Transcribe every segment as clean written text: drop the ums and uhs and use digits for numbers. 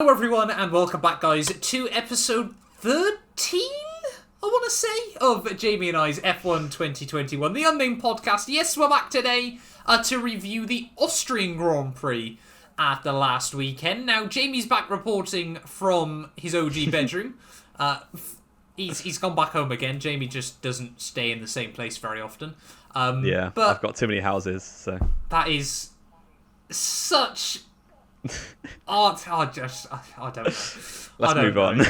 Hello everyone and welcome back guys to episode 13, I want to say, of Jamie and I's F1 2021, the unnamed podcast. Yes, we're back today to review the Austrian Grand Prix at the last weekend. Now, Jamie's back reporting from his OG bedroom. He's gone back home again. Jamie just doesn't stay in the same place very often. But I've got too many houses, so... That is such... I don't know. Let's move on.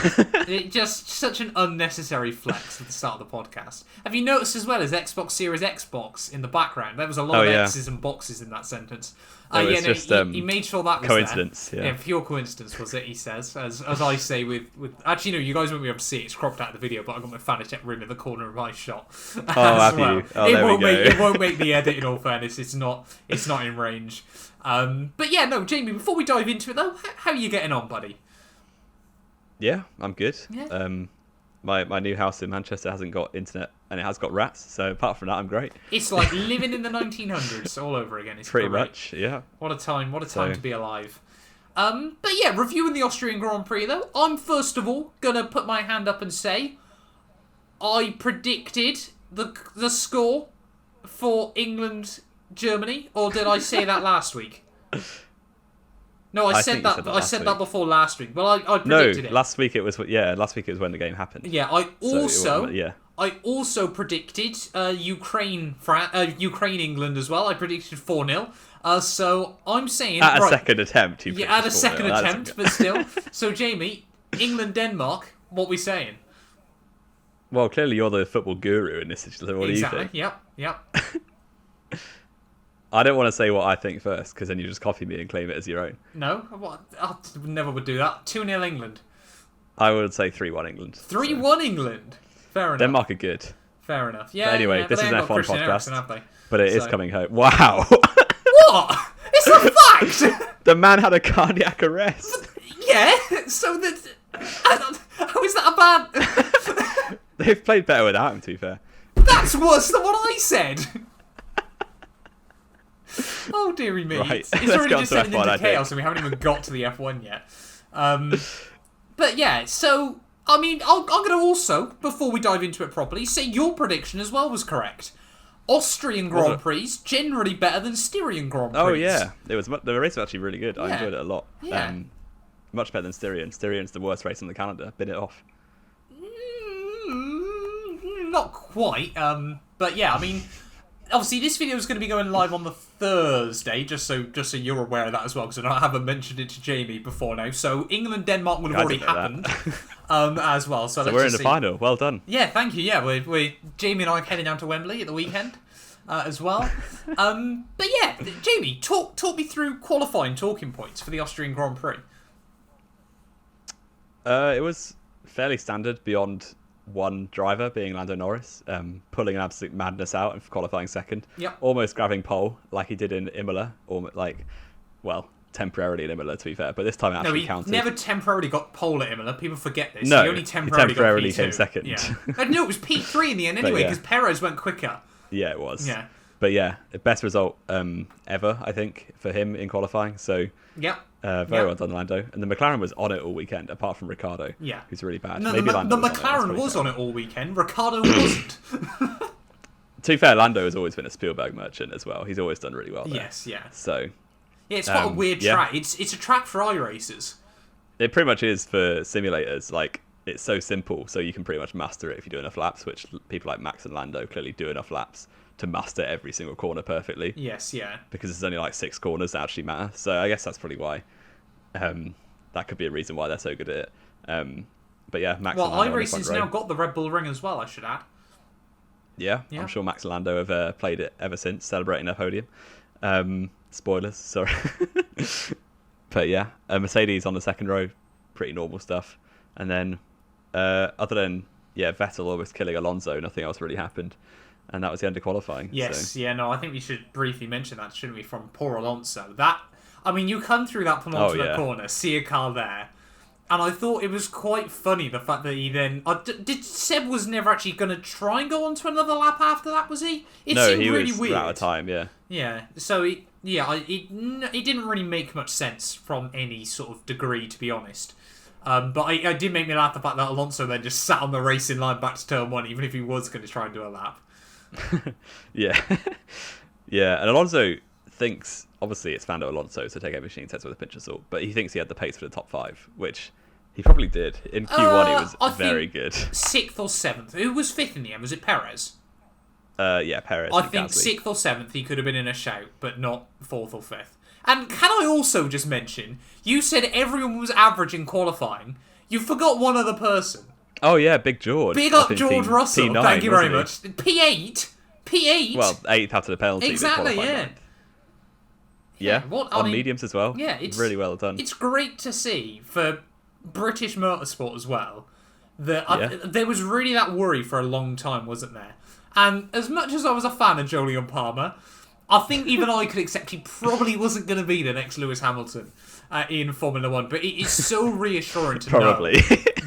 It just such an unnecessary flex at the start of the podcast. Have you noticed as well as Xbox Series Xbox in the background? There was a lot of X's and boxes in that sentence. He made sure that was coincidence. There. Yeah, pure coincidence was it? He says, as I say with actually no, you guys won't be able to see it. It's cropped out of the video, but I got my Fanatec rim in the corner of my shot. It won't make the edit. In all fairness, it's not in range. But yeah, no, Jamie. Before we dive into it though, how are you getting on, buddy? Yeah, I'm good. Yeah. My new house in Manchester hasn't got internet and it has got rats, so apart from that, I'm great. It's like living in the 1900s all over again. It's pretty great. much, yeah. What a time to be alive. But yeah, reviewing the Austrian Grand Prix though, I'm first of all gonna put my hand up and say I predicted the score for England Germany, or did I say that last week? No, I said that before last week. Well, I predicted it. Last week it was when the game happened. Yeah, I also predicted Ukraine England as well. I predicted 4-0. So I'm saying at a second attempt. At a second attempt, but still. So Jamie, England Denmark. What we saying? Well, clearly you're the football guru in this situation. What do you think? Yep. I don't want to say what I think first, because then you just copy me and claim it as your own. No, I never would do that. 2-0 England. I would say 3-1 England. 3-1 England. Fair enough. Denmark are good. Fair enough. Yeah. But anyway, this is an F1 podcast, but it is coming home. Wow. What? It's a fact. The man had a cardiac arrest. Yeah. So how is that a bad? They've played better without him, to be fair. That's worse than what I said. Oh dearie me! Right. It's already descended into chaos, and we haven't even got to the F1 yet. But yeah, so I mean, I'm going to also, before we dive into it properly, say your prediction as well was correct. Austrian Grand Prix generally better than Styrian Grand Prix. Oh yeah, the race was actually really good. I enjoyed it a lot. Yeah. Much better than Styrian. Styrian's the worst race on the calendar. Bin it off. Not quite. But yeah, I mean. Obviously, this video is going to be going live on the Thursday, just so you're aware of that as well, because I haven't mentioned it to Jamie before now. So England Denmark would have already happened as well. So we're in the final. Well done. Yeah, thank you. Yeah, we Jamie and I are heading down to Wembley at the weekend as well. But yeah, Jamie, talk me through qualifying talking points for the Austrian Grand Prix. It was fairly standard beyond one driver, being Lando Norris, pulling an absolute madness out and qualifying second. Yep. Almost grabbing pole like he did in Imola, or temporarily in Imola, to be fair, but this time it actually counted. He never temporarily got pole at Imola. People forget this. No, he only temporarily came second. Yeah. No, it was P3 in the end anyway, because Perez went quicker. Yeah, it was. Yeah. But yeah, the best result ever, I think, for him in qualifying. So very well done, Lando. And the McLaren was on it all weekend, apart from Ricciardo, who's really bad. No, the McLaren was on it all weekend. Ricciardo wasn't. To be fair, Lando has always been a Spielberg merchant as well. He's always done really well there. Yes, yeah. So yeah, it's quite a weird track. It's a track for iRacers. It pretty much is for simulators. Like, it's so simple, so you can pretty much master it if you do enough laps, which people like Max and Lando clearly do enough laps to master every single corner perfectly. Yes, yeah. Because there's only like 6 corners that actually matter. So I guess that's probably why. That could be a reason why they're so good at it. But yeah, Max and Lando iRacing's now got the Red Bull ring as well, I should add. Yeah, I'm sure Max and Lando have played it ever since, celebrating their podium. Spoilers, sorry. But yeah, Mercedes on the second row, pretty normal stuff. And then, other than Vettel almost killing Alonso, nothing else really happened. And that was the end of qualifying. Yes, so. I think we should briefly mention that, shouldn't we, from poor Alonso. You come through that penultimate corner, see a car there, and I thought it was quite funny, the fact that he then... did Seb was never actually going to try and go on to another lap after that, was he? It seemed really weird. Out of time, yeah. Yeah, so Yeah, it didn't really make much sense from any sort of degree, to be honest. But I did make me laugh the fact that Alonso then just sat on the racing line back to turn 1, even if he was going to try and do a lap. Yeah. Yeah, and Alonso thinks, obviously it's Fernando Alonso, so take everything he says with a pinch of salt, but he thinks he had the pace for the top 5, which he probably did. In Q1 he was very good. 6th or 7th. Who was 5th in the end? Was it Perez? Yeah, Perez. I think Gasly. 6th or 7th he could have been in a shout, but not 4th or 5th. And can I also just mention, you said everyone was average in qualifying. You forgot one other person. Oh yeah, Big George. Big up George Russell. P9, thank you very much. P8. Well, 8th after the penalty. Exactly, yeah. Yeah, mediums as well. Yeah, it's really well done. It's great to see for British motorsport as well. That there was really that worry for a long time, wasn't there? And as much as I was a fan of Jolyon Palmer, I think even I could accept he probably wasn't going to be the next Lewis Hamilton in Formula 1. But it is so reassuring to know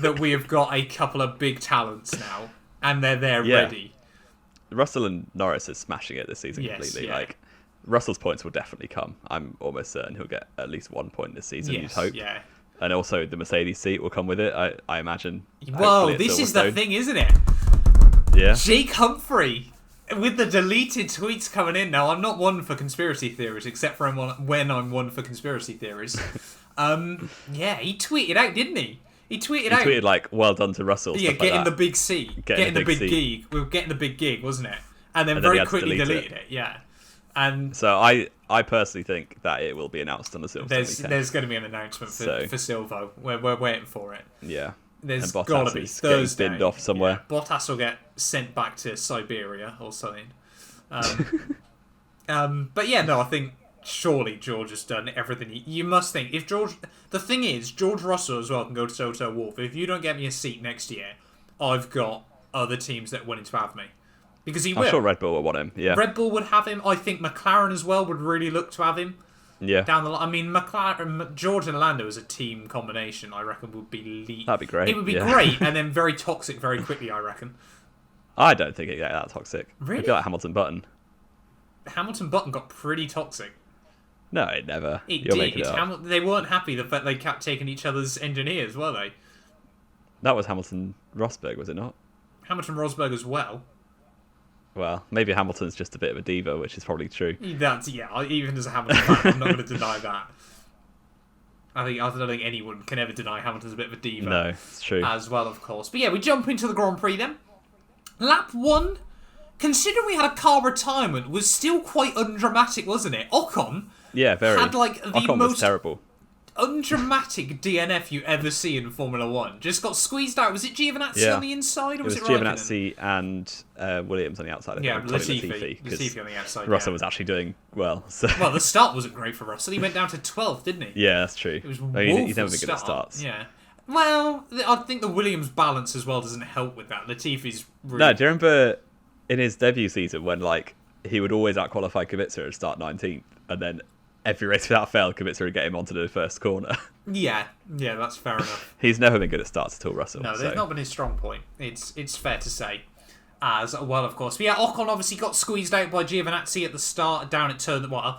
that we have got a couple of big talents now, and they're there ready. Russell and Norris is smashing it this season completely. Yeah. Like, Russell's points will definitely come. I'm almost certain he'll get at least 1 point this season, you'd hope. Yeah. And also the Mercedes seat will come with it, I imagine. Whoa, this is the thing, isn't it? Yeah. Jake Humphrey, with the deleted tweets coming in. Now, I'm not one for conspiracy theories, except for when I'm one for conspiracy theories. Yeah, he tweeted out, didn't he? He tweeted like, well done to Russell. Yeah, getting like the big seat. Getting the big gig. We were getting the big gig, wasn't it? And then very quickly deleted it. Yeah. And so I personally think that it will be announced on the Silverstone weekend. There's going to be an announcement for Silvo. We're waiting for it. Yeah. There's got to be Thursday. Binned off somewhere. Yeah. Bottas will get sent back to Siberia or something. But yeah, no, I think surely George has done everything. You must think if George. The thing is, George Russell as well can go to Toto Wolff. If you don't get me a seat next year, I've got other teams that are willing to have me. Because he will. I'm sure Red Bull will want him. Yeah. Red Bull would have him. I think McLaren as well would really look to have him. Yeah. Down the line. I mean, McLaren, George and Lando as a team combination, I reckon, would be. That'd be great. It would be great, and then very toxic very quickly, I reckon. I don't think it get that toxic. Really? I feel like Hamilton Button. Hamilton Button got pretty toxic. No, it never. You're making it up. They weren't happy the fact they kept taking each other's engineers, were they? That was Hamilton Rosberg, was it not? Hamilton Rosberg as well. Well, maybe Hamilton's just a bit of a diva, which is probably true. Even as a Hamilton fan, I'm not going to deny that. I don't think anyone can ever deny Hamilton's a bit of a diva. No, it's true. As well, of course. But yeah, we jump into the Grand Prix then. Lap 1, considering we had a car retirement, was still quite undramatic, wasn't it? Ocon had like the Ocon most was terrible. Undramatic DNF you ever see in Formula 1. Just got squeezed out. Was it Giovinazzi on the inside, or was it Giovinazzi and Williams on the outside? Latifi on the outside. Russell was actually doing well. So. Well, the start wasn't great for Russell. He went down to 12th, didn't he? Yeah, that's true. It was he's never been good at starts. Yeah. Well, I think the Williams balance as well doesn't help with that. Latifi's really... No, do you remember in his debut season when he would always out-qualify Kubica and start 19th, and then every race without fail, Kubica would get him onto the first corner? Yeah, that's fair enough. He's never been good at starts at all, Russell. No, they've not been his strong point. It's fair to say. As well, of course. But yeah, Ocon obviously got squeezed out by Giovinazzi at the start, up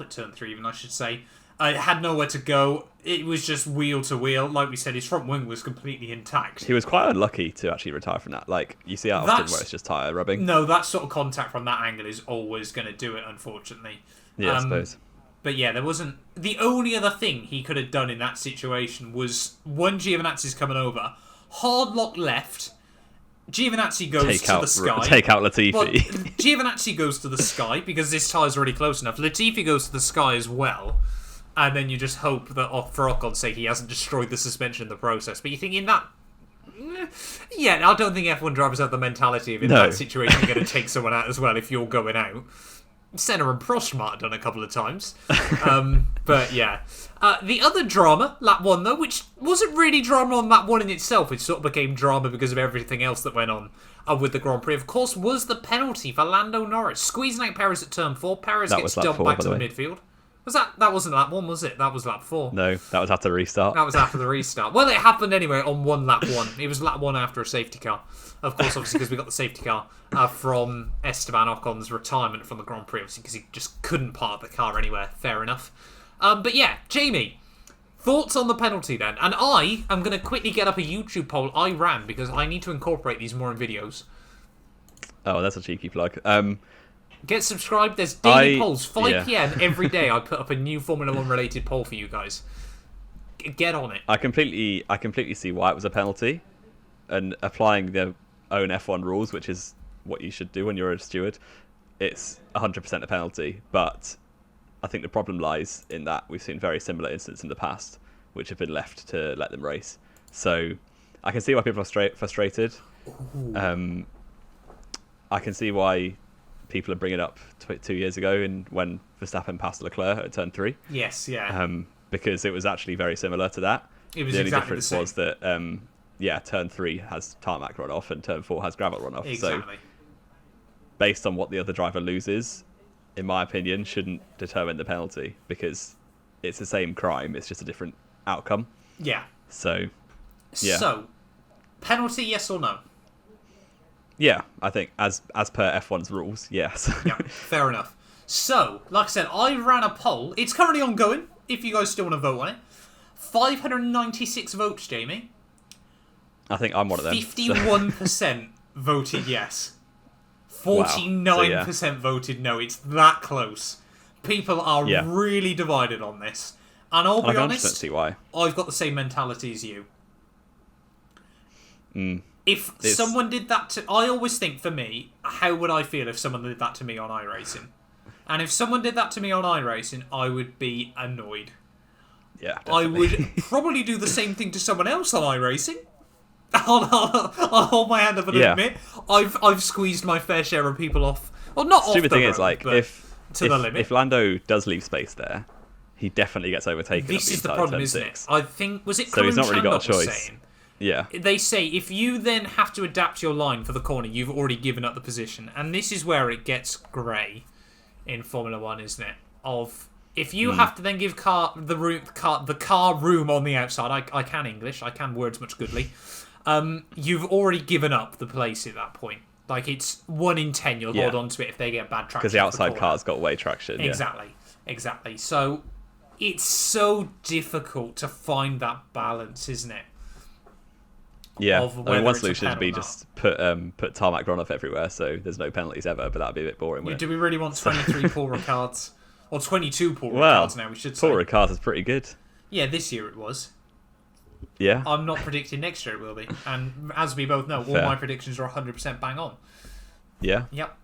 at turn 3 even, I should say. Had nowhere to go. It was just wheel to wheel. Like we said, his front wing was completely intact. He was quite unlucky to actually retire from that. Like, you see how often where it's just tyre rubbing. No, that sort of contact from that angle is always going to do it, unfortunately. Yeah, I suppose. But yeah, there wasn't... The only other thing he could have done in that situation was when Giovinazzi's coming over, hard lock left, Giovinazzi goes to the sky. Take out Latifi. Well, Giovinazzi goes to the sky because this tyre's already close enough. Latifi goes to the sky as well. And then you just hope that, for Ocon's sake, he hasn't destroyed the suspension in the process. But you think in that... Yeah, I don't think F1 drivers have the mentality of in that situation you're going to take someone out as well if you're going out. Senna and Prost might have done a couple of times. But yeah. The other drama, lap 1 though, which wasn't really drama on lap 1 in itself, it sort of became drama because of everything else that went on with the Grand Prix, of course, was the penalty for Lando Norris. Squeezing out Perez at turn 4. Perez gets dumped back to the midfield. That wasn't lap 1, was it? That was lap 4. No, that was after the restart. That was after the restart. Well, it happened anyway on lap 1. It was lap 1 after a safety car. Of course, obviously, because we got the safety car from Esteban Ocon's retirement from the Grand Prix, obviously, because he just couldn't park the car anywhere. Fair enough. But yeah, Jamie, thoughts on the penalty then? And I am going to quickly get up a YouTube poll I ran because I need to incorporate these more in videos. Oh, that's a cheeky plug. Get subscribed. There's daily polls. 5 p.m. every day I put up a new Formula 1 related poll for you guys. Get on it. I completely see why it was a penalty. And applying their own F1 rules, which is what you should do when you're a steward, it's 100% a penalty. But I think the problem lies in that we've seen very similar incidents in the past, which have been left to let them race. So I can see why people are frustrated. I can see why people are bringing up 2 years ago when Verstappen passed Leclerc at turn 3. Yes, yeah. Because it was actually very similar to that. It was the only exactly difference the same. was that turn 3 has tarmac runoff and turn 4 has gravel runoff. Exactly. So based on what the other driver loses, in my opinion, shouldn't determine the penalty because it's the same crime. It's just a different outcome. Yeah. So, yeah. So, penalty, yes or no? Yeah, I think as per F1's rules, yes. Yeah, fair enough. So, like I said, I ran a poll. It's currently ongoing, if you guys still want to vote on it. 596 votes, Jamie. I think I'm one of them. 51% voted yes. 49% voted no. It's that close. People are really divided on this. And I'll be honest, see why. I've got the same mentality as you. If someone did that to... I always think, for me, how would I feel if someone did that to me on iRacing? And if someone did that to me on iRacing, I would be annoyed. Yeah, definitely. I would probably do the same thing to someone else on iRacing. I'll hold my hand up and admit I've squeezed my fair share of people off. Well, not off the road, thing is, like, to the limit. If Lando does leave space there, he definitely gets overtaken. This is the problem, isn't it? I think, was it so he's not really got a choice. Saying, yeah. They say if you then have to adapt your line for the corner, you've already given up the position. And this is where it gets grey in Formula 1, isn't it? If you have to then give the car room on the outside, I can English, I can words much goodly. You've already given up the place at that point. Like, it's 1 in 10 you'll hold on to it if they get bad traction. Because the outside car's got way traction. Exactly. So it's so difficult to find that balance, isn't it? Yeah, one solution would be just put tarmac runoff everywhere, so there's no penalties ever. But that'd be a bit boring. Do we really want 23 Paul Ricards or 22 Paul Ricards now? We should say. Paul Ricards is pretty good. Yeah, this year it was. Yeah. I'm not predicting next year it will be, and as we both know, all my predictions are 100% bang on. Yeah. Yep.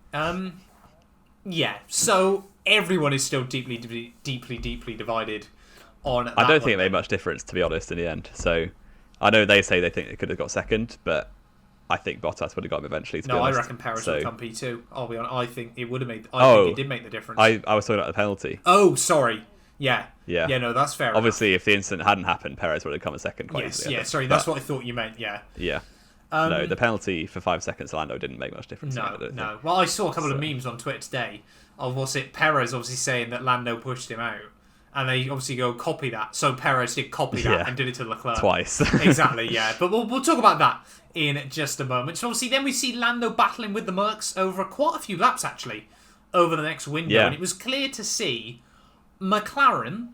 Yeah. So everyone is still deeply divided on. I don't think it made much difference, to be honest, in the end. So. I know they say they think they could have got second, but I think Bottas would have got him eventually. I reckon Perez would come P2. I'll be honest. I think it would have made. I think it did make the difference. I was talking about the penalty. Oh, sorry. Yeah. Yeah. No, that's fair. Obviously, if the incident hadn't happened, Perez would have come second quite easily. Yeah. Sorry, that's what I thought you meant. Yeah. Yeah. No, the penalty for 5 seconds to Lando didn't make much difference. No. Well, I saw a couple of memes on Twitter today of Perez obviously saying that Lando pushed him out. And they obviously go copy that. So Perez did copy that and did it to Leclerc. Twice. Exactly, yeah. But we'll talk about that in just a moment. So obviously then we see Lando battling with the Mercs over quite a few laps, actually, over the next window. Yeah. And it was clear to see McLaren,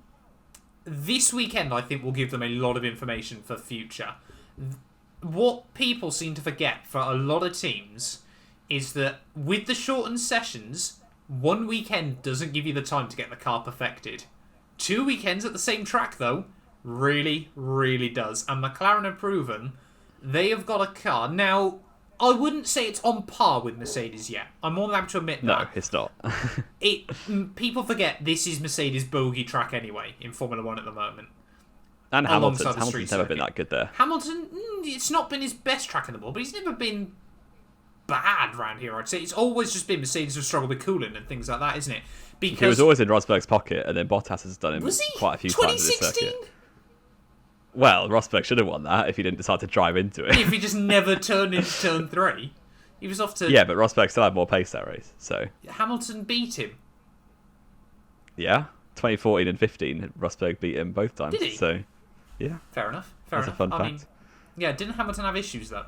this weekend, I think, will give them a lot of information for future. What people seem to forget for a lot of teams is that with the shortened sessions, 1 weekend doesn't give you the time to get the car perfected. 2 weekends at the same track, though, really, really does. And McLaren have proven they have got a car. Now, I wouldn't say it's on par with Mercedes yet. I'm more than happy to admit that. No, it's not. People forget this is Mercedes' bogey track anyway in Formula 1 at the moment. And Hamilton's never been that good there. Hamilton, it's not been his best track in the world, but he's never been bad around here, I'd say. It's always just been Mercedes who struggle with cooling and things like that, isn't it? Because he was always in Rosberg's pocket, and then Bottas has done him quite a few times in this 2016? circuit. Well, Rosberg should have won that if he didn't decide to drive into it. If he just never turned into turn 3. He was off to... Yeah, but Rosberg still had more pace that race, so... Hamilton beat him. Yeah? 2014 and 15, Rosberg beat him both times. Did he? So, yeah. Fair enough. That's a fun fact. mean, yeah, didn't Hamilton have issues though?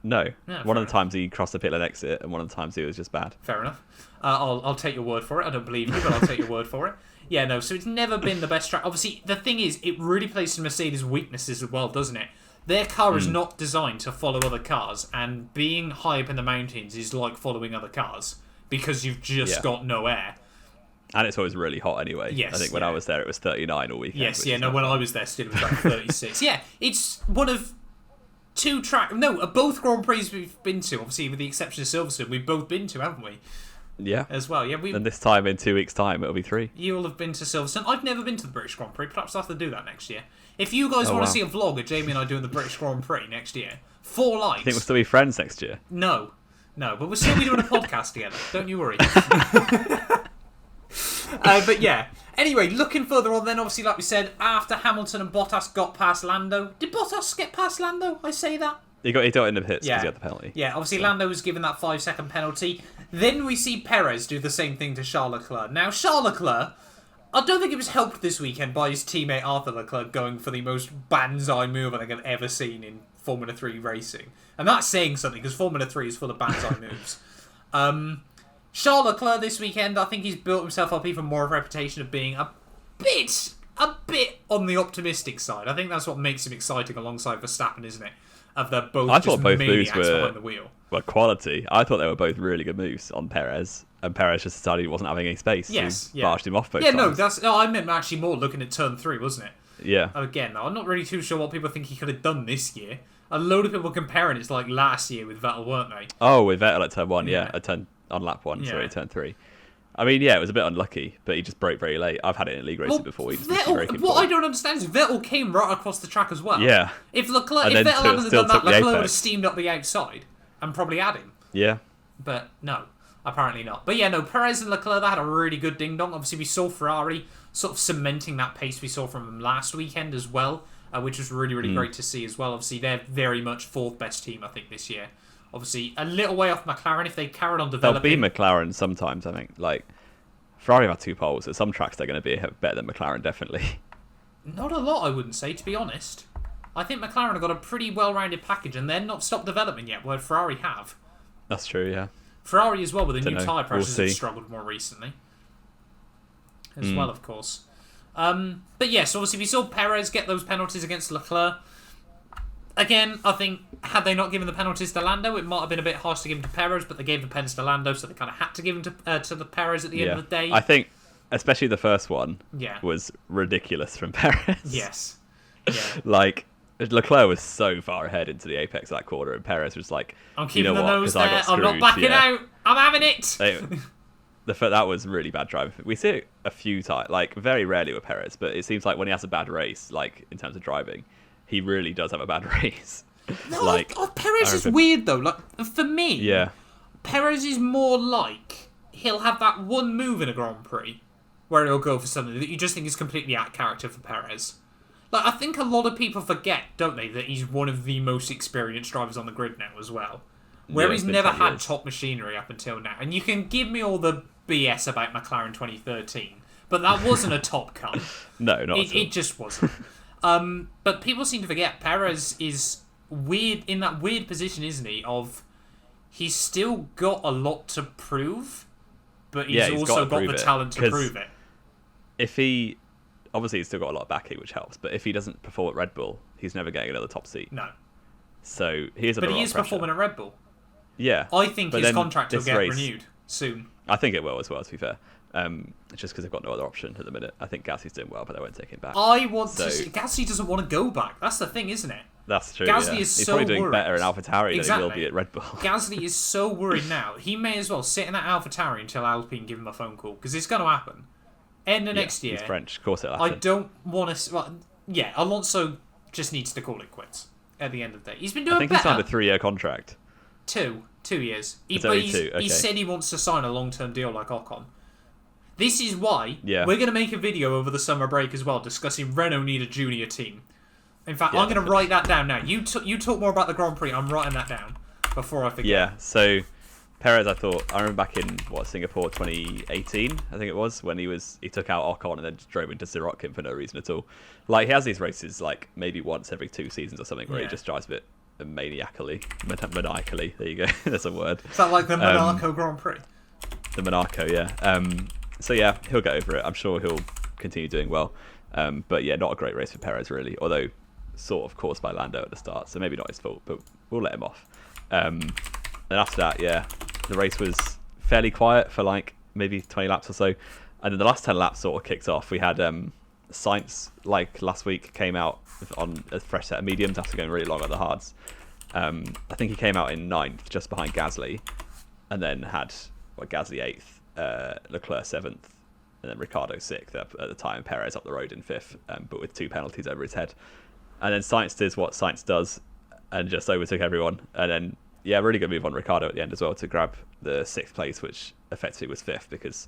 No. Yeah, one of the times he crossed the pit lane exit, and one of the times he was just bad. Fair enough. I'll take your word for it. I don't believe you, but I'll take your word for it. Yeah, no, so it's never been the best track. Obviously, the thing is, it really plays to Mercedes' weaknesses as well, doesn't it? Their car is not designed to follow other cars, and being high up in the mountains is like following other cars, because you've just got no air. And it's always really hot anyway. Yes, I think when I was there, it was 39 all weekend. Yes, yeah, no, when I was there, still it was like 36. Yeah, it's one of both Grand Prix we've been to, obviously with the exception of Silverstone, we've both been to, haven't we? Yeah. As well, yeah. And this time, in 2 weeks' time, it'll be 3. You all have been to Silverstone. I've never been to the British Grand Prix. Perhaps I'll have to do that next year. If you guys want to see a vlog of Jamie and I doing the British Grand Prix next year, 4 likes. I think we'll still be friends next year. No, but we'll still be doing a podcast together. Don't you worry. But yeah. Anyway, looking further on then, obviously, like we said, after Hamilton and Bottas got past Lando. Did Bottas get past Lando? I say that. He got it in the pits because he had the penalty. Yeah, obviously Lando was given that 5-second penalty. Then we see Perez do the same thing to Charles Leclerc. Now, Charles Leclerc, I don't think it was helped this weekend by his teammate Arthur Leclerc going for the most banzai move I think I've ever seen in Formula 3 racing. And that's saying something, because Formula 3 is full of banzai moves. Charles Leclerc this weekend, I think he's built himself up even more of a reputation of being a bit on the optimistic side. I think that's what makes him exciting alongside Verstappen, isn't it? Of the both I thought both moves behind the wheel. were quality. I thought they were both really good moves on Perez, and Perez just decided he wasn't having any space. Yes, so barged him off both times. I meant actually more looking at turn 3, wasn't it? Yeah. Again, I'm not really too sure what people think he could have done this year. A load of people comparing it's like last year with Vettel, weren't they? Oh, with Vettel at turn 1, on lap 1, sorry, turn 3. I mean, yeah, it was a bit unlucky, but he just broke very late. I've had it in league racing before. What I don't understand is Vettel came right across the track as well. Yeah. If Vettel hadn't done that, Leclerc would have steamed up the outside and probably had him. Yeah. But no, apparently not. But yeah, no, Perez and Leclerc, they had a really good ding-dong. Obviously, we saw Ferrari sort of cementing that pace we saw from them last weekend as well, which was really, really great to see as well. Obviously, they're very much 4th best team, I think, this year. Obviously, a little way off McLaren if they carried on developing. They'll be McLaren sometimes, I think. Like, Ferrari have 2 poles. At some tracks, they're going to be better than McLaren, definitely. Not a lot, I wouldn't say, to be honest. I think McLaren have got a pretty well-rounded package, and they're not stopped development yet, where Ferrari have. That's true, yeah. Ferrari as well, with the new tyre pressures, have struggled more recently. As well, of course. But yes, obviously, we saw Perez get those penalties against Leclerc. Again, I think, had they not given the penalties to Lando, it might have been a bit harsh to give them to Perez, but they gave the pens to Lando, so they kind of had to give them to the Perez at the end of the day. I think, especially the first one, was ridiculous from Perez. Yes. Yeah. Like, Leclerc was so far ahead into the apex of that corner, and Perez was like, I'm keeping the nose there, I'm not backing out, I'm having it! That was really bad driving. We see it a few times, like, very rarely with Perez, but it seems like when he has a bad race, like, in terms of driving, he really does have a bad race. No, Perez is weird though. Like, for me, Perez is more like he'll have that one move in a Grand Prix where he'll go for something that you just think is completely out of character for Perez. Like, I think a lot of people forget, don't they, that he's one of the most experienced drivers on the grid now as well. Where he's never had top machinery up until now. And you can give me all the BS about McLaren 2013, but that wasn't a top cut. No, not at all. It just wasn't. But people seem to forget Perez is weird in that weird position, isn't he? Of he's still got a lot to prove, but he's also got the talent to prove it. If he obviously he's still got a lot of backing, which helps. But if he doesn't perform at Red Bull, he's never getting another top seat. No. So he's but he is performing at Red Bull. Yeah, I think his contract will get renewed soon. I think it will as well. To be fair. Just because they've got no other option at the minute. I think Gasly's doing well, but they won't take him back. Gasly doesn't want to go back. That's the thing, isn't it? That's true. Gasly is He's so probably doing worried. better in AlphaTauri than he will be at Red Bull. Gasly is so worried now. He may as well sit in that AlphaTauri until Alpine give him a phone call, because it's going to happen. End of next year. He's French. Of course it'll happen. I don't want to... Well, yeah, Alonso just needs to call it quits at the end of the day. He's been doing better. I think he signed a 3-year contract. 2 years. He Okay. said he wants to sign a long-term deal like Ocon. This is why we're going to make a video over the summer break as well, discussing Renault need a junior team. In fact, I'm going to write that down now. You talk more about the Grand Prix. I'm writing that down before I forget. Yeah, so Perez, I remember back in Singapore 2018, I think it was, when he took out Ocon and then just drove into Sirotkin for no reason at all. Like, he has these races like maybe once every 2 seasons or something where he just drives a bit maniacally. There you go. That's a word. Is that like the Monaco Grand Prix? The Monaco, yeah. So yeah, he'll get over it. I'm sure he'll continue doing well. But yeah, not a great race for Perez really, although sort of caused by Lando at the start, so maybe not his fault, but we'll let him off. Then after that, yeah, the race was fairly quiet for like maybe 20 laps or so, and then the last 10 laps sort of kicked off. We had Sainz, like last week, came out on a fresh set of mediums after going really long on the hards. I think he came out in 9th, just behind Gasly, and then had Gasly 8th, Leclerc 7th, and then Ricciardo 6th at the time, Perez up the road in 5th, but with 2 penalties over his head. And then Sainz does what Sainz does and just overtook everyone. And then, yeah, really good move on Ricciardo at the end as well to grab the 6th place, which effectively was 5th because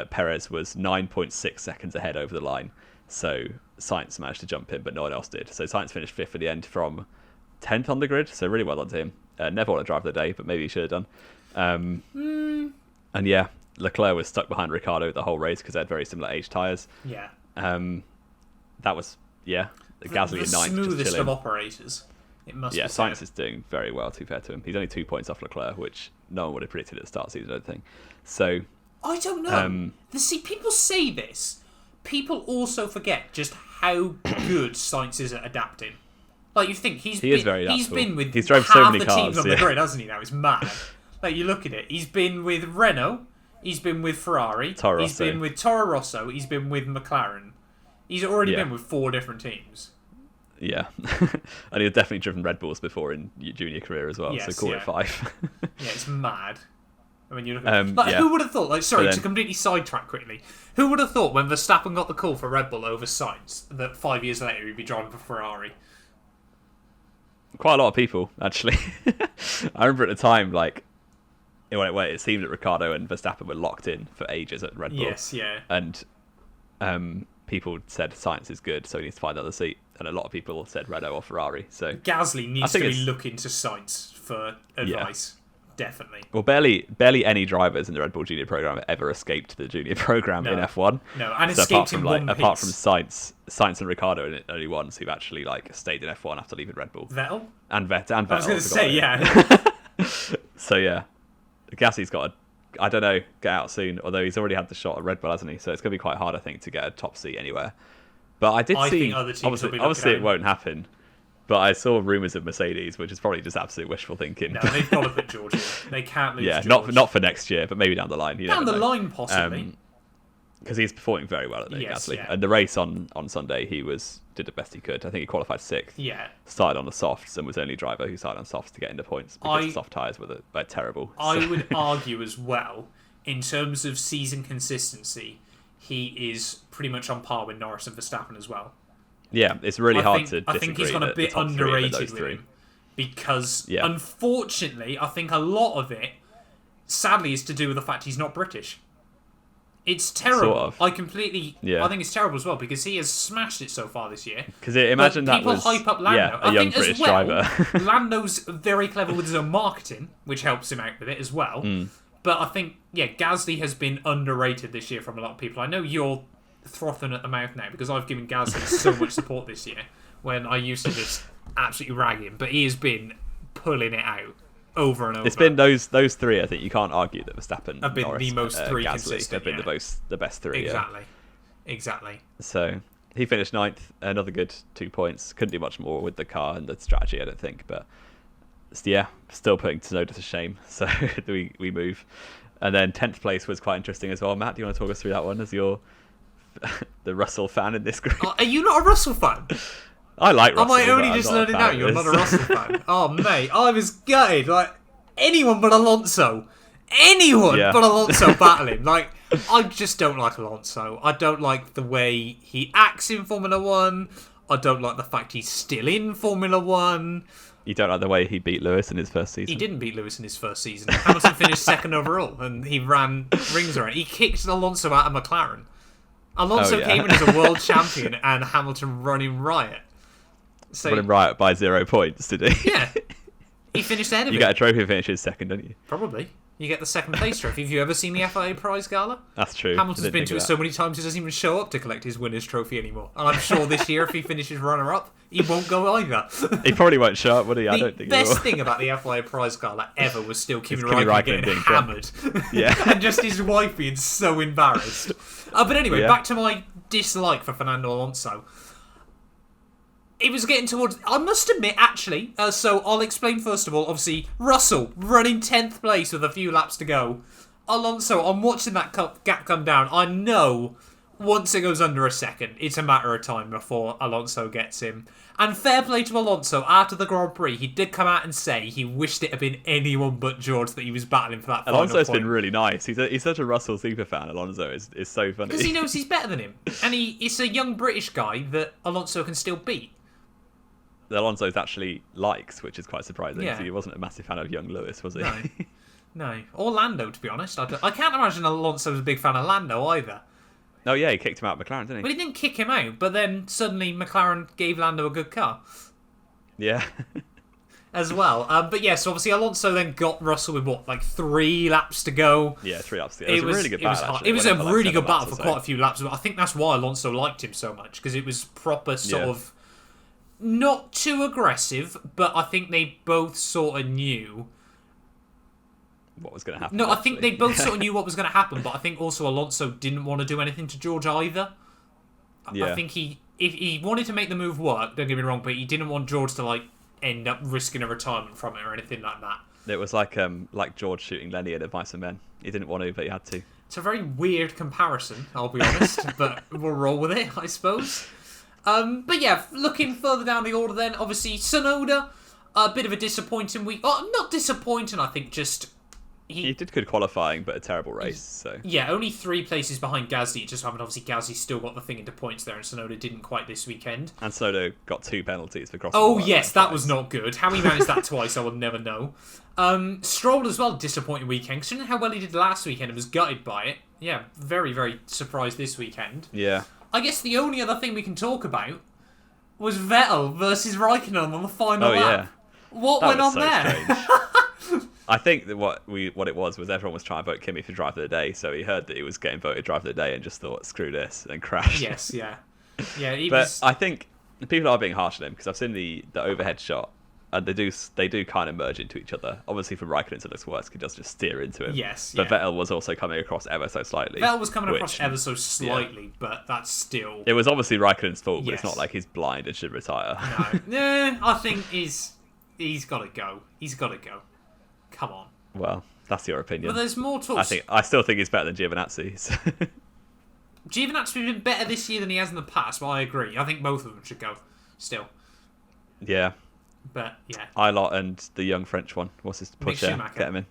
Perez was 9.6 seconds ahead over the line. So Sainz managed to jump in, but no one else did. So Sainz finished 5th at the end from 10th on the grid. So really well done to him. Never won a drive of the day, but maybe he should have done. And yeah, Leclerc was stuck behind Ricciardo the whole race because they had very similar age tyres. Yeah. That was, yeah. Gasly in 9th, just smoothest chilling. of operators. It must be. Yeah, Sainz is doing very well, to be fair to him. He's only 2 points off Leclerc, which no one would have predicted at the start of the season, I don't think. So, I don't know. See, people say this. People also forget just how good Sainz is at adapting. Like, you think he is very adaptable. He's been with drove half so many the cars, teams on the grid, hasn't he? Now it's mad. Like, you look at it. He's been with Renault. He's been with Ferrari. Toro he's been with Toro Rosso. He's been with McLaren. He's already been with 4 different teams. Yeah. And he's definitely driven Red Bulls before in junior career as well, so call it 5. Yeah, it's mad. I mean, you look at who would have thought, like, sorry, to completely sidetrack quickly, who would have thought when Verstappen got the call for Red Bull over Sainz that 5 years later he'd be driving for Ferrari? Quite a lot of people, actually. I remember at the time, like, it seemed that Ricciardo and Verstappen were locked in for ages at Red Bull. Yes, yeah. And people said Sainz is good, so he needs to find another seat. And a lot of people said Renault or Ferrari. So Gasly needs to be looking to Sainz for advice. Yeah. Definitely. Well, barely any drivers in the Red Bull Junior program ever escaped the Junior program in F1. No, and so escaped in one piece. Apart from Sainz and Ricciardo are the only ones who've actually like stayed in F1 after leaving Red Bull. Vettel? And Vettel. I was going to say, yeah. So yeah, Gasly's got I don't know, get out soon. Although he's already had the shot at Red Bull, hasn't he? So it's going to be quite hard, I think, to get a top seat anywhere. But I did see, obviously it won't happen. But I saw rumours of Mercedes, which is probably just absolute wishful thinking. No, they've got to put George in. They can't lose George. Not for next year, but maybe down the line. Down the line, possibly. Because he's performing very well at the Gasly. Yeah. And the race on Sunday, he did the best he could. I think he qualified 6th. Yeah. Started on the softs and was the only driver who started on softs to get into points because the soft tyres were terrible. I would argue as well, in terms of season consistency, he is pretty much on par with Norris and Verstappen as well. Yeah, it's really hard to disagree. I think he's gone a bit underrated with him because, unfortunately, I think a lot of it, sadly, is to do with the fact he's not British. It's terrible. Sort of. I think it's terrible as well because he has smashed it so far this year. Because imagine that was hype up Lando. a young British driver. Lando's very clever with his own marketing, which helps him out with it as well. But I think, Gasly has been underrated this year from a lot of people. I know you're frothing at the mouth now because I've given Gasly so much support this year when I used to just absolutely rag him, but he has been pulling it out over and over. It's been those 3. I think you can't argue that Verstappen have been Norris, the most 3 Gasly consistent. Have been the best 3. Exactly. So he finished 9th, another good 2 points. Couldn't do much more with the car and the strategy, I don't think, but still putting Tsunoda to shame. So we move, and then 10th place was quite interesting as well. Matt, do you want to talk us through that one as you're the Russell fan in this group? Are you not a Russell fan? I like Russell. Am I only just learning now you're not a Russell fan? Oh, mate, I was gutted. Like, anyone but Alonso. But Alonso battling. Like, I just don't like Alonso. I don't like the way he acts in Formula 1. I don't like the fact he's still in Formula 1. You don't like the way he beat Lewis in his first season? He didn't beat Lewis in his first season. Hamilton finished 2nd overall, and he ran rings around. He kicked Alonso out of McLaren. Alonso came in as a world champion, and Hamilton running riot. So, running riot by 0 points, did he? Yeah. He finished ahead of him. You get a trophy for finishing 2nd, don't you? Probably. You get the second place trophy. Have you ever seen the FIA Prize Gala? That's true. Hamilton's been to it so many times he doesn't even show up to collect his winner's trophy anymore. And I'm sure this year, if he finishes runner-up, he won't go either. He probably won't show up, would he? I don't think he will. The best thing about the FIA Prize Gala ever was still Kimi Kimi Räikkönen Räikkönen getting being hammered. Yeah. And just his wife being so embarrassed. But anyway, back to my dislike for Fernando Alonso. It was getting towards... I must admit, actually, so I'll explain first of all, obviously, Russell running 10th place with a few laps to go. Alonso, I'm watching that gap come down. I know once it goes under a second, it's a matter of time before Alonso gets him. And fair play to Alonso, after the Grand Prix, he did come out and say he wished it had been anyone but George that he was battling for that final point. Alonso's been really nice. He's such a Russell super fan, Alonso. Is so funny. Because he knows he's better than him. And it's a young British guy that Alonso can still beat. That Alonso's actually likes, which is quite surprising. Yeah. So he wasn't a massive fan of young Lewis, was he? No. Or Lando, to be honest. I can't imagine Alonso was a big fan of Lando either. Oh yeah, he kicked him out of McLaren, didn't he? But he didn't kick him out, but then suddenly McLaren gave Lando a good car. Yeah. As well. But yes, so obviously Alonso then got Russell with 3 laps to go. Yeah, 3 laps to go. It was a really good battle, actually. It was a really good battle for so. quite a few laps. I think that's why Alonso liked him so much, because it was proper sort of... Not too aggressive, but I think they both sort of knew what was going to happen. No, I think they both sort of knew what was going to happen, but I think also Alonso didn't want to do anything to George either. Yeah. I think if he wanted to make the move work, don't get me wrong, but he didn't want George to end up risking a retirement from it or anything like that. It was like George shooting Lenny at Advice of Men. He didn't want to, but he had to. It's a very weird comparison, I'll be honest, but we'll roll with it, I suppose. But yeah, looking further down the order then, obviously Tsunoda, a bit of a disappointing week. Oh, not disappointing, I think, just... He did good qualifying, but a terrible race, so... Yeah, only 3 places behind Gasly. It just happened, obviously, Gasly still got the thing into points there, and Tsunoda didn't quite this weekend. And Tsunoda got 2 penalties for crossing. Oh, yes, that was not good. How he managed that twice, I will never know. Stroll as well, disappointing weekend. Considering how well he did last weekend and was gutted by it. Yeah, very, very surprised this weekend. Yeah. I guess the only other thing we can talk about was Vettel versus Raikkonen on the final lap. Yeah. What went on there? Strange. I think that what it was everyone was trying to vote Kimi for driver of the day, so he heard that he was getting voted driver of the day and just thought, screw this, and crashed. Yes, yeah. I think people are being harsh on him, because I've seen the overhead shot, and they do kind of merge into each other. Obviously for Raikkonen it looks worse, he does just steer into him. Yes, But Vettel was also coming across ever so slightly. Vettel was coming across ever so slightly, but that's still... It was obviously Raikkonen's fault, but it's not like he's blind and should retire. No, I think he's got to go. He's got to go. Come on. Well, that's your opinion. But there's more talks. I still think he's better than Giovinazzi. So. Giovinazzi's been better this year than he has in the past, but I agree. I think both of them should go still. Yeah. But, yeah. Ilott and the young French one. What's his pusher? Get him in.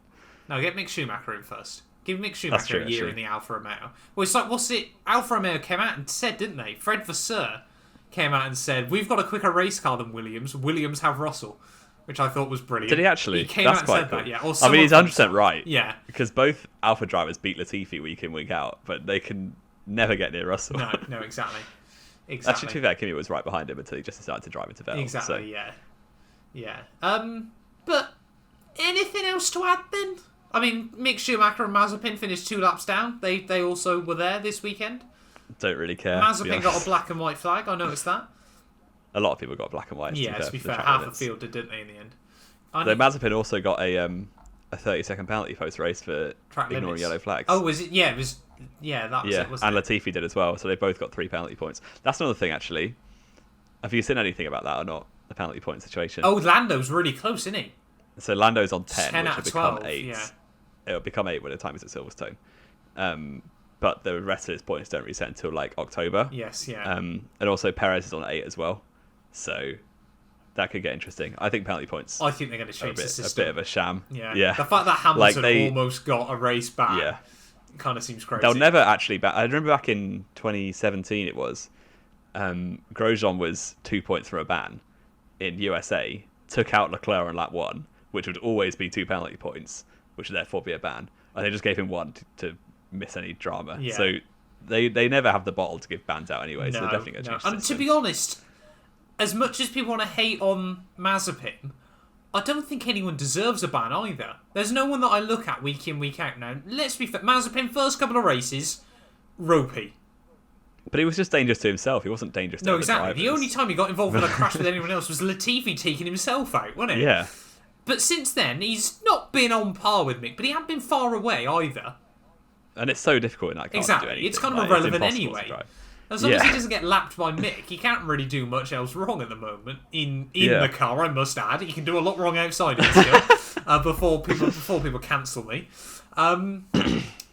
No, get Mick Schumacher in first. Give Mick Schumacher a year in the Alfa Romeo. Well, it's like, Alfa Romeo came out and said, didn't they? Fred Vasseur came out and said, we've got a quicker race car than Williams. Williams have Russell. Which I thought was brilliant. Did he actually? He came That's out and quite said cool. that, yeah. I mean, he's 100% right. Yeah. Because both Alpha drivers beat Latifi week in, week out, but they can never get near Russell. No, exactly. Actually, to be fair, Kimi was right behind him until he just decided to drive into Vettel. Exactly, so. Yeah. But anything else to add then? I mean, Mick Schumacher and Mazepin finished 2 laps down. They also were there this weekend. Don't really care. Mazepin got a black and white flag. I noticed that. A lot of people got black and white. Yeah, to be fair, half the field did, didn't they, in the end? Though Mazepin also got a 30-second penalty post-race for ignoring yellow flags. Oh, was it? Yeah, it was. Yeah, that was it, wasn't and it? Latifi did as well, so they both got 3 penalty points. That's another thing, actually. Have you seen anything about that or not? The penalty point situation. Oh, Lando's really close, isn't he? So Lando's on 10 which out will of become 12, 8. yeah. It'll become 8 when the time is at Silverstone. But the rest of his points don't reset until like October. Yes, yeah. And also Perez is on 8 as well. So that could get interesting. I think penalty points. I think they're going to change the system. A bit of a sham. Yeah. The fact that Hamilton almost got a race back kind of seems crazy. They'll never actually I remember back in 2017 it was Grosjean was 2 points from a ban in USA, took out Leclerc on lap 1, which would always be 2 penalty points, which would therefore be a ban. And they just gave him 1 to miss any drama. Yeah. So they never have the bottle to give bans out anyway, so they're definitely going to change the And to system. be honest, as much as people want to hate on Mazepin, I don't think anyone deserves a ban either. There's no one that I look at week in, week out now. Let's be fair. Mazepin, first couple of races, ropey. But he was just dangerous to himself. He wasn't dangerous to No, other exactly. drivers. The only time he got involved in a crash with anyone else was Latifi taking himself out, wasn't it? Yeah. But since then, he's not been on par with Mick, but he hasn't been far away either. And it's so difficult in that car Exactly. to do anything. It's kind of irrelevant it's anyway. As long as he doesn't get lapped by Mick, he can't really do much else wrong at the moment in the car. I must add, he can do a lot wrong outside it still before people cancel me.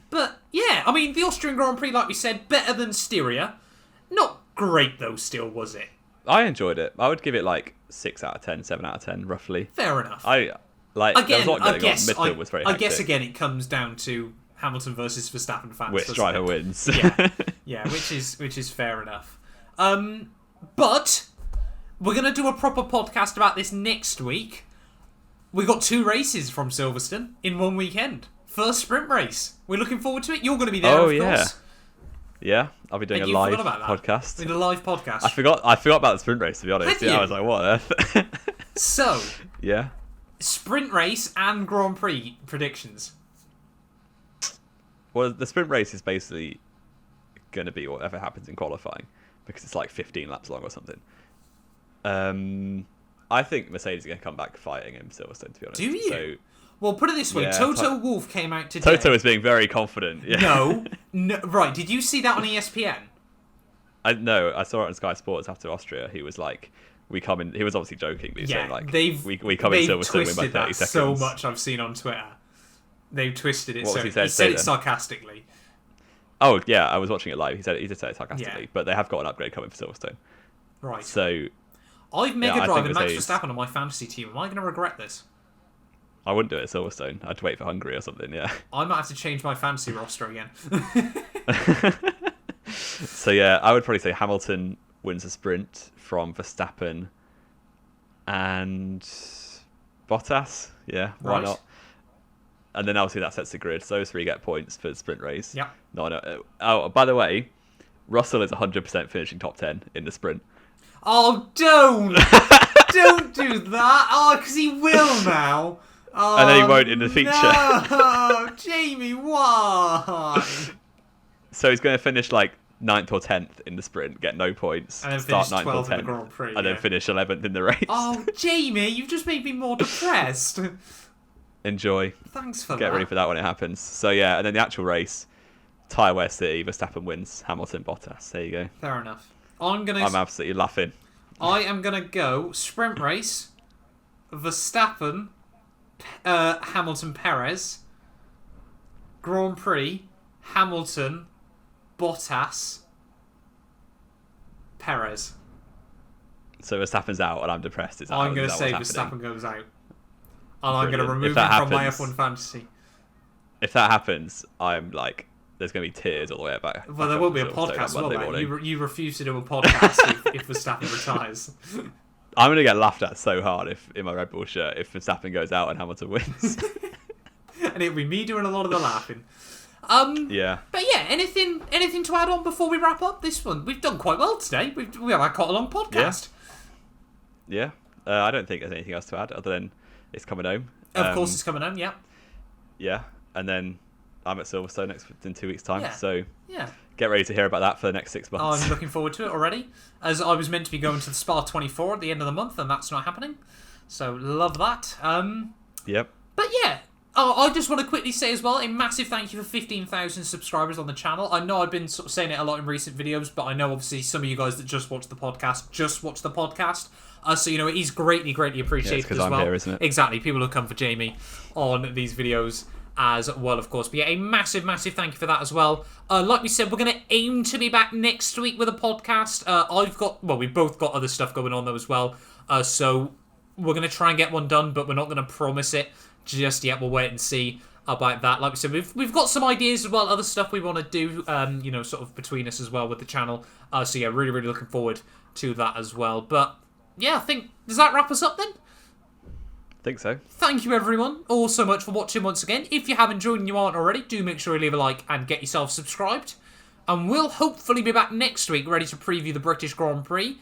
But yeah, I mean the Austrian Grand Prix, like we said, better than Styria. Not great though, still was it? I enjoyed it. I would give it like 6 out of 10, 7 out of 10, roughly. Fair enough. There was a lot going on. Midfield was very hectic. I guess again it comes down to Hamilton versus Verstappen fans. Which driver wins? Yeah, which is fair enough. But we're gonna do a proper podcast about this next week. We got 2 races from Silverstone in one weekend. First sprint race. We're looking forward to it. You're going to be there, of course. Yeah, I'll be doing a live podcast. With a live podcast. I forgot about the sprint race, to be honest. I was like, what on earth? So, yeah. Sprint race and Grand Prix predictions. Well, the sprint race is basically going to be whatever happens in qualifying, because it's like 15 laps long or something. I think Mercedes are going to come back fighting in Silverstone, to be honest. Do you? So, well, put it this way. Toto Wolff came out today. Toto is being very confident. Yeah. No. Right, did you see that on ESPN? No, I saw it on Sky Sports after Austria. He was like, we come in... He was obviously joking. But saying, like, we come in Silverstone, win by 30 seconds. So much I've seen on Twitter. They've twisted it. What he said it sarcastically. Oh, yeah, I was watching it live. He did say it sarcastically. Yeah. But they have got an upgrade coming for Silverstone. Right. So... I've Mega Drive and Max Verstappen on my fantasy team. Am I going to regret this? I wouldn't do it at Silverstone. I'd wait for Hungary or something, yeah. I might have to change my fantasy roster again. So, yeah, I would probably say Hamilton wins a sprint from Verstappen and Bottas. Yeah, why not? And then obviously that sets the grid. So those 3 get points for the sprint race. Yeah. No. Oh, by the way, Russell is 100% finishing top 10 in the sprint. Oh, don't! Don't do that! Oh, because he will now. Oh, and then he won't in the feature. No, Jamie, why? So he's going to finish like 9th or 10th in the sprint, get no points, and then start finish 9th or 12th 10th, in the Grand Prix, and then finish 11th in the race. Oh, Jamie, you've just made me more depressed. Enjoy. Thanks for that. Get ready for that when it happens. So yeah, and then the actual race, Tyre West City, Verstappen wins, Hamilton, Bottas. There you go. Fair enough. I'm absolutely laughing. I am going to go sprint race, Verstappen, Hamilton, Perez, Grand Prix, Hamilton, Bottas, Perez. So Verstappen's out and I'm depressed. I'm going to say Verstappen goes out. And I'm going to remove him from my F1 fantasy. If that happens, I'm like... There's going to be tears all the way back. Well, there won't be a podcast, will there? You refuse to do a podcast if Verstappen retires. I'm going to get laughed at so hard in my Red Bull shirt if Verstappen goes out and Hamilton wins. And it'll be me doing a lot of the laughing. Yeah. But yeah, anything to add on before we wrap up this one? We've done quite well today. We have had quite a long podcast. Yeah. I don't think there's anything else to add other than it's coming home. Of course it's coming home, yeah. Yeah, and then... I'm at Silverstone in 2 weeks' time, so yeah. Get ready to hear about that for the next 6 months. I'm looking forward to it already, as I was meant to be going to the Spa 24 at the end of the month, and that's not happening. So love that. Yep. But yeah, I just want to quickly say as well, a massive thank you for 15,000 subscribers on the channel. I know I've been sort of saying it a lot in recent videos, but I know obviously some of you guys that just watch the podcast. So, you know, it is greatly appreciated as well. I'm here, isn't it? Exactly. People who come for Jamie on these videos as well, of course. But yeah, a massive thank you for that as well. Like we said, we're going to aim to be back next week with a podcast. We've both got other stuff going on though as well. So we're going to try and get one done, but we're not going to promise it just yet. We'll wait and see about that. Like we said, we've got some ideas as well, other stuff we want to do, sort of between us as well with the channel. So yeah, really looking forward to that as well. But yeah, I think, does that wrap us up then? Think so. Thank you everyone all so much for watching once again. If you have enjoyed and you aren't already, do make sure you leave a like and get yourself subscribed. And we'll hopefully be back next week ready to preview the British Grand Prix.